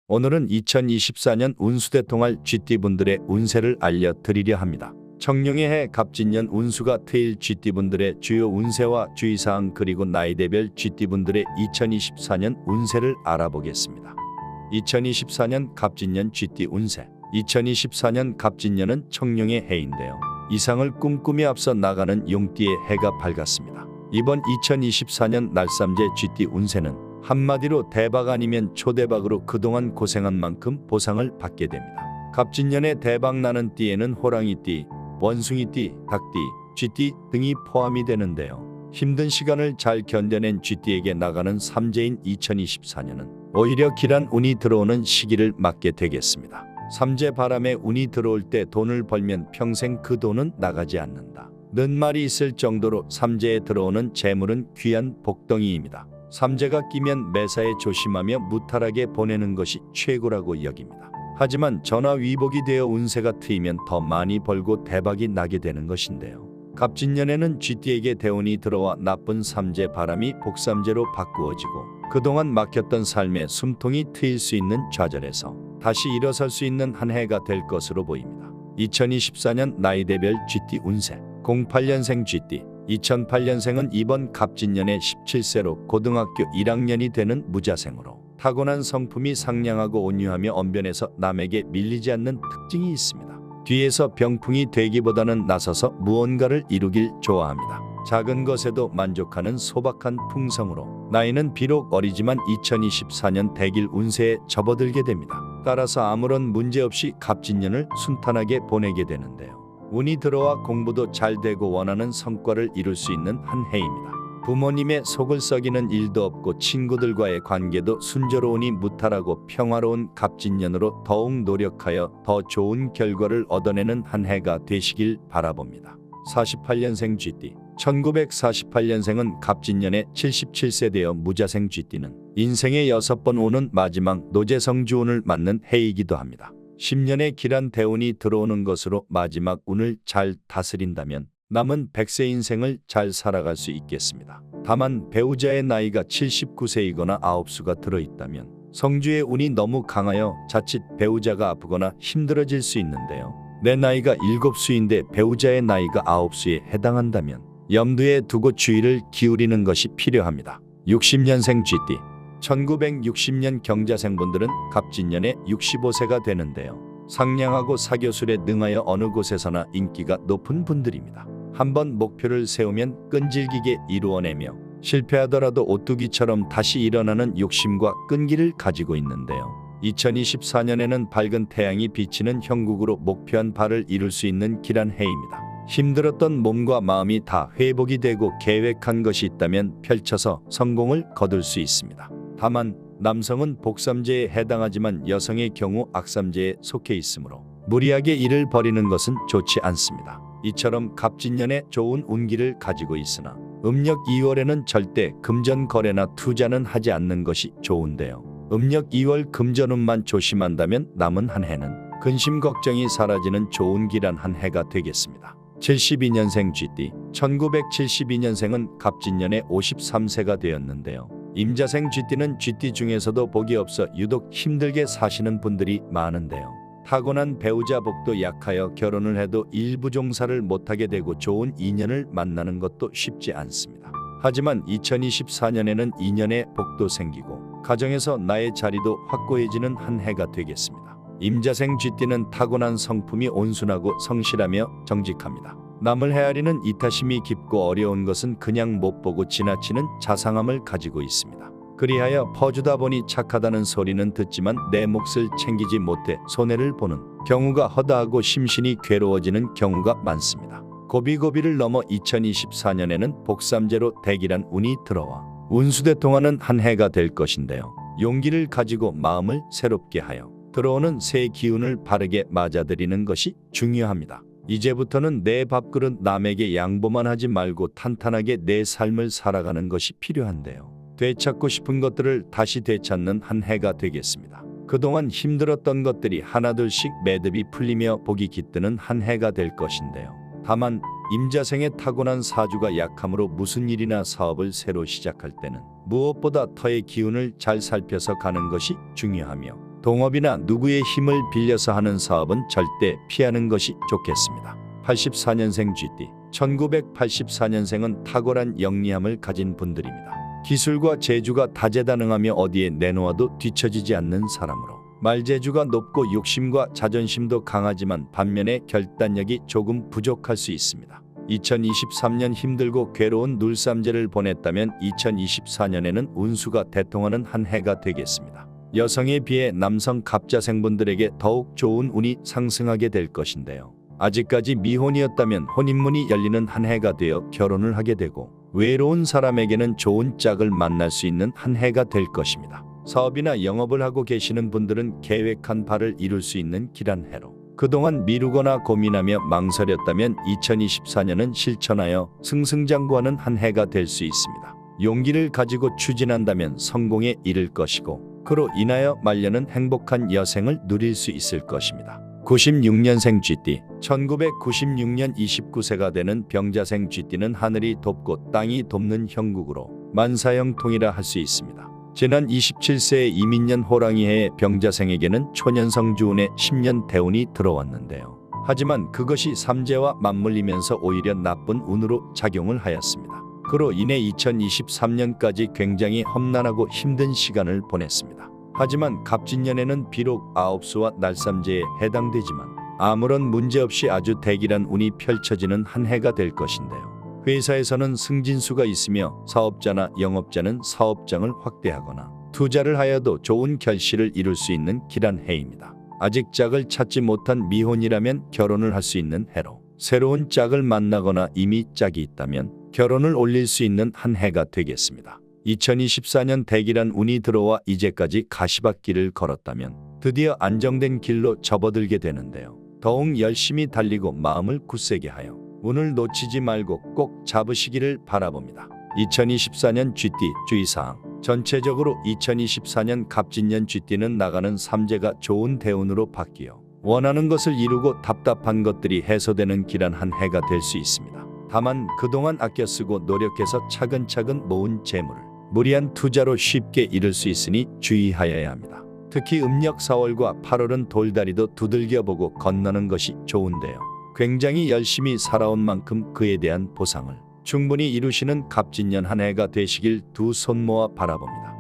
오늘은 2024년 운수대 통할 쥐띠분들의 운세를 알려드리려 합니다. 청룡의 해 갑진년 운수가 트일 쥐띠분들의 주요 운세와 주의사항 그리고 나이대별 쥐띠분들의 2024년 운세를 알아보겠습니다. 2024년 갑진년 쥐띠 운세. 2024년 갑진년은 청룡의 해인데요. 이상을 꿈꾸며 앞서 나가는 용띠의 해가 밝았습니다. 이번 2024년 날삼재 쥐띠 운세는 한마디로 대박 아니면 초대박으로 그동안 고생한 만큼 보상을 받게 됩니다. 갑진년에 대박나는 띠에는 호랑이띠, 원숭이띠, 닭띠, 쥐띠 등이 포함이 되는데요. 힘든 시간을 잘 견뎌낸 쥐띠에게 나가는 삼재인 2024년은 오히려 길한 운이 들어오는 시기를 맞게 되겠습니다. 삼재 바람에 운이 들어올 때 돈을 벌면 평생 그 돈은 나가지 않는다 는 말이 있을 정도로 삼재에 들어오는 재물은 귀한 복덩이입니다. 삼재가 끼면 매사에 조심하며 무탈하게 보내는 것이 최고라고 여깁니다. 하지만 전화위복이 되어 운세가 트이면 더 많이 벌고 대박이 나게 되는 것인데요. 갑진년에는 쥐띠에게 대운이 들어와 나쁜 삼재 바람이 복삼재로 바꾸어지고 그동안 막혔던 삶의 숨통이 트일 수 있는 좌절에서 다시 일어설 수 있는 한 해가 될 것으로 보입니다. 2024년 나이대별 쥐띠 운세. 08년생 쥐띠. 2008년생은 이번 갑진년에 17세로 고등학교 1학년이 되는 무자생으로 타고난 성품이 상냥하고 온유하며 언변에서 남에게 밀리지 않는 특징이 있습니다. 뒤에서 병풍이 되기보다는 나서서 무언가를 이루길 좋아합니다. 작은 것에도 만족하는 소박한 풍성으로 나이는 비록 어리지만 2024년 대길 운세에 접어들게 됩니다. 따라서 아무런 문제 없이 갑진년을 순탄하게 보내게 되는데요. 운이 들어와 공부도 잘 되고 원하는 성과를 이룰 수 있는 한 해입니다. 부모님의 속을 썩이는 일도 없고 친구들과의 관계도 순조로우니 무탈하고 평화로운 갑진년으로 더욱 노력하여 더 좋은 결과를 얻어내는 한 해가 되시길 바라봅니다. 48년생 쥐띠. 1948년생은 갑진년에 77세 되어 무자생 쥐띠는 인생에 6번 오는 마지막 노재성주운을 맞는 해이기도 합니다. 10년의 길한 대운이 들어오는 것으로 마지막 운을 잘 다스린다면 남은 100세 인생을 잘 살아갈 수 있겠습니다. 다만 배우자의 나이가 79세이거나 9수가 들어있다면 성주의 운이 너무 강하여 자칫 배우자가 아프거나 힘들어질 수 있는데요. 내 나이가 7수인데 배우자의 나이가 9수에 해당한다면 염두에 두고 주의를 기울이는 것이 필요합니다. 60년생 쥐띠. 1960년 경자생분들은 갑진년에 65세가 되는데요. 상냥하고 사교술에 능하여 어느 곳에서나 인기가 높은 분들입니다. 한번 목표를 세우면 끈질기게 이루어내며 실패하더라도 오뚜기처럼 다시 일어나는 욕심과 끈기를 가지고 있는데요. 2024년에는 밝은 태양이 비치는 형국으로 목표한 바를 이룰 수 있는 길한 해입니다. 힘들었던 몸과 마음이 다 회복이 되고 계획한 것이 있다면 펼쳐서 성공을 거둘 수 있습니다. 다만 남성은 복삼재에 해당하지만 여성의 경우 악삼재에 속해 있으므로 무리하게 일을 벌이는 것은 좋지 않습니다. 이처럼 갑진년에 좋은 운기를 가지고 있으나 음력 2월에는 절대 금전 거래나 투자는 하지 않는 것이 좋은데요. 음력 2월 금전운만 조심한다면 남은 한 해는 근심 걱정이 사라지는 좋은 길한 한 해가 되겠습니다. 72년생 쥐띠. 1972년생은 갑진년에 53세가 되었는데요. 임자생 쥐띠는 쥐띠 중에서도 복이 없어 유독 힘들게 사시는 분들이 많은데요. 타고난 배우자 복도 약하여 결혼을 해도 일부 종사를 못하게 되고 좋은 인연을 만나는 것도 쉽지 않습니다. 하지만 2024년에는 인연의 복도 생기고 가정에서 나의 자리도 확고해지는 한 해가 되겠습니다. 임자생 쥐띠는 타고난 성품이 온순하고 성실하며 정직합니다. 남을 헤아리는 이타심이 깊고 어려운 것은 그냥 못 보고 지나치는 자상함을 가지고 있습니다. 그리하여 퍼주다 보니 착하다는 소리는 듣지만 내 몫을 챙기지 못해 손해를 보는 경우가 허다하고 심신이 괴로워지는 경우가 많습니다. 고비고비를 넘어 2024년에는 복삼재로 대길한 운이 들어와 운수대통하는 한 해가 될 것인데요. 용기를 가지고 마음을 새롭게 하여 들어오는 새 기운을 바르게 맞아들이는 것이 중요합니다. 이제부터는 내 밥그릇 남에게 양보만 하지 말고 탄탄하게 내 삶을 살아가는 것이 필요한데요. 되찾고 싶은 것들을 다시 되찾는 한 해가 되겠습니다. 그동안 힘들었던 것들이 하나둘씩 매듭이 풀리며 복이 깃드는 한 해가 될 것인데요. 다만 임자생의 타고난 사주가 약하므로 무슨 일이나 사업을 새로 시작할 때는 무엇보다 터의 기운을 잘 살펴서 가는 것이 중요하며 동업이나 누구의 힘을 빌려서 하는 사업은 절대 피하는 것이 좋겠습니다. 84년생 GT 1984년생은 탁월한 영리함을 가진 분들입니다. 기술과 재주가 다재다능하며 어디에 내놓아도 뒤처지지 않는 사람으로 말재주가 높고 욕심과 자존심도 강하지만 반면에 결단력이 조금 부족할 수 있습니다. 2023년 힘들고 괴로운 눌삼재를 보냈다면 2024년에는 운수가 대통하는 한 해가 되겠습니다. 여성에 비해 남성 갑자생분들에게 더욱 좋은 운이 상승하게 될 것인데요. 아직까지 미혼이었다면 혼인문이 열리는 한 해가 되어 결혼을 하게 되고 외로운 사람에게는 좋은 짝을 만날 수 있는 한 해가 될 것입니다. 사업이나 영업을 하고 계시는 분들은 계획한 바를 이룰 수 있는 길한 해로 그동안 미루거나 고민하며 망설였다면 2024년은 실천하여 승승장구하는 한 해가 될 수 있습니다. 용기를 가지고 추진한다면 성공에 이를 것이고 그로 인하여 말년은 행복한 여생을 누릴 수 있을 것입니다. 96년생 GT 1996년 29세가 되는 병자생 GT는 하늘이 돕고 땅이 돕는 형국으로 만사형통이라 할 수 있습니다. 지난 27세의 이민년 호랑이해의 병자생에게는 초년성주운의 10년 대운이 들어왔는데요. 하지만 그것이 삼재와 맞물리면서 오히려 나쁜 운으로 작용을 하였습니다. 그로 인해 2023년까지 굉장히 험난하고 힘든 시간을 보냈습니다. 하지만 갑진년에는 비록 아홉수와 날삼재에 해당되지만 아무런 문제없이 아주 대길한 운이 펼쳐지는 한 해가 될 것인데요. 회사에서는 승진수가 있으며 사업자나 영업자는 사업장을 확대하거나 투자를 하여도 좋은 결실을 이룰 수 있는 길한 해입니다. 아직 짝을 찾지 못한 미혼이라면 결혼을 할 수 있는 해로 새로운 짝을 만나거나 이미 짝이 있다면 결혼을 올릴 수 있는 한 해가 되겠습니다. 2024년 대길한 운이 들어와 이제까지 가시밭길을 걸었다면 드디어 안정된 길로 접어들게 되는데요. 더욱 열심히 달리고 마음을 굳세게 하여 운을 놓치지 말고 꼭 잡으시기를 바라봅니다. 2024년 GT 주의사항 전체적으로 2024년 갑진년 GT는 나가는 삼재가 좋은 대운으로 바뀌어 원하는 것을 이루고 답답한 것들이 해소되는 길한 한 해가 될 수 있습니다. 다만 그동안 아껴 쓰고 노력해서 차근차근 모은 재물을 무리한 투자로 쉽게 잃을 수 있으니 주의하여야 합니다. 특히 음력 4월과 8월은 돌다리도 두들겨보고 건너는 것이 좋은데요. 굉장히 열심히 살아온 만큼 그에 대한 보상을 충분히 이루시는 갑진년 한 해가 되시길 두 손 모아 바라봅니다.